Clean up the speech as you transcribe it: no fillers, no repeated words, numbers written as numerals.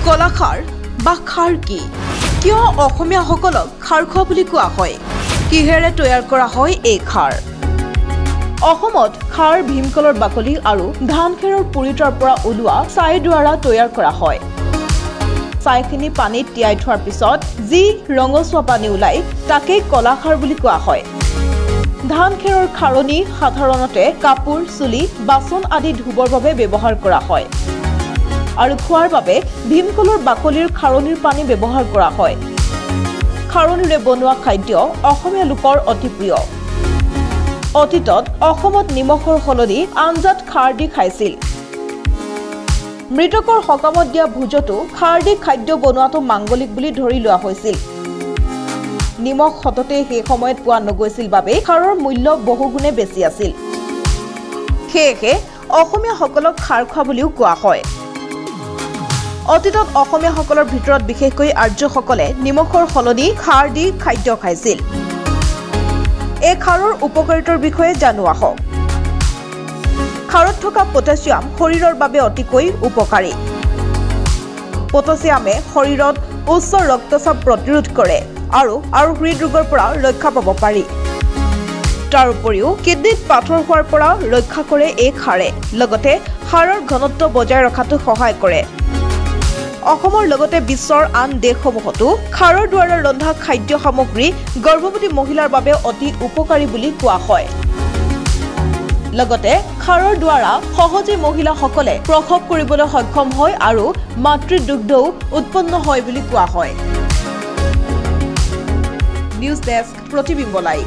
কলাখাৰ বা খাৰ কি? কিয় অসমীয়াসকলক খাৰ খোৱা বুলি কোৱা হয়? কিহেৰে তৈয়াৰ কৰা হয় এই খাৰ? অসমত খাৰ ভীমকলৰ বাকলি আৰু ধান খেৰৰ পুৰিতৰ পৰা ওলোৱা ছাই দ্বাৰা তৈয়াৰ কৰা হয়। ছাইখিনি পানীত তিয়াই থোৱাৰ পিছত যি ৰঙচুৱা পানী ওলাই তাকেই কলাখাৰ বুলি কোৱা হয়। ধান খেৰৰ খাৰণী সাধাৰণতে কাপোৰ, চুলি, বাচন আদি ধুবৰ বাবে ব্যৱহাৰ কৰা হয় আৰু খোৱাৰ বাবে ভীমকলৰ বাকলিৰ খাৰণীৰ পানী ব্যৱহাৰ কৰা হয়। খাৰণীৰে বনোৱা খাদ্য অসমীয়া লোকৰ অতি প্ৰিয়। অতীতত অসমত নিমখৰ সলনি আঞ্জাত খাৰ দি খাইছিল। মৃতকৰ সকামত দিয়া ভোজতো খাৰ দি খাদ্য বনোৱাটো মাংগলিক বুলি ধৰি লোৱা হৈছিল। নিমখ সততে সেই সময়ত পোৱা নগৈছিল বাবে খাৰৰ মূল্য বহুগুণে বেছি আছিল। সেয়েহে অসমীয়াসকলক খাৰ খোৱা বুলিও কোৱা হয়। অতীতত অসমীয়াসকলৰ ভিতৰত বিশেষকৈ আৰ্যসকলে নিমখৰ সলনি খাৰ দি খাদ্য খাইছিল। এই খাৰৰ উপকাৰিতাৰ বিষয়ে জানো আহক। খাৰত থকা পটাছিয়াম শৰীৰৰ বাবে অতিকৈ উপকাৰী। পটাছিয়ামে শৰীৰত উচ্চ ৰক্তচাপ প্ৰতিৰোধ কৰে আৰু হৃদৰোগৰ পৰা ৰক্ষা পাব পাৰি। তাৰ উপৰিও কিডনীত পাথৰ হোৱাৰ পৰা ৰক্ষা কৰে এই খাৰে। লগতে হাড়ৰ ঘনত্ব বজাই ৰখাটো সহায় কৰে। অসমৰ লগতে বিশ্বৰ আন দেশসমূহতো খাৰৰ দ্বাৰা ৰন্ধা খাদ্য সামগ্ৰী গৰ্ভৱতী মহিলাৰ বাবে অতি উপকাৰী বুলি কোৱা হয়। লগতে খাৰৰ দ্বাৰা সহজে মহিলাসকলে প্ৰসৱ কৰিবলৈ সক্ষম হয় আৰু মাতৃদুগ্ধও উৎপন্ন হয় বুলি কোৱা হয়। নিউজ ডেস্ক, প্ৰতিবিম্ব লাইভ।